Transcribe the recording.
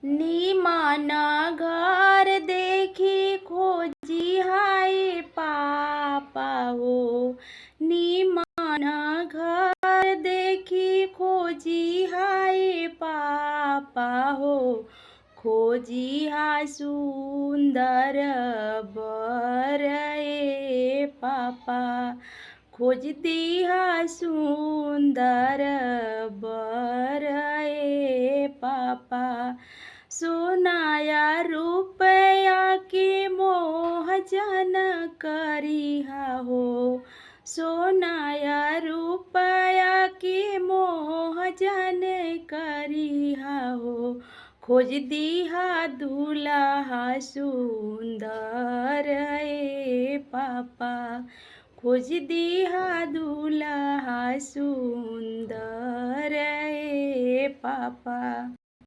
निमन घर देखी खोजी हाय पापा हो। निमन घर देखी खोजी हाय पापा हो। खोजी हा सुंदर बर ए पापा। खोजती हा सुंदर बर ए पापा। सोनाया रुपया के मोह जन करिहा हो। सोनाया रुपया के मोह जन करिहा हो। खोज दिहा दूल्हा सुंदर ए पापा। खोज दिहा दूल्हा सुंदर ए पापा।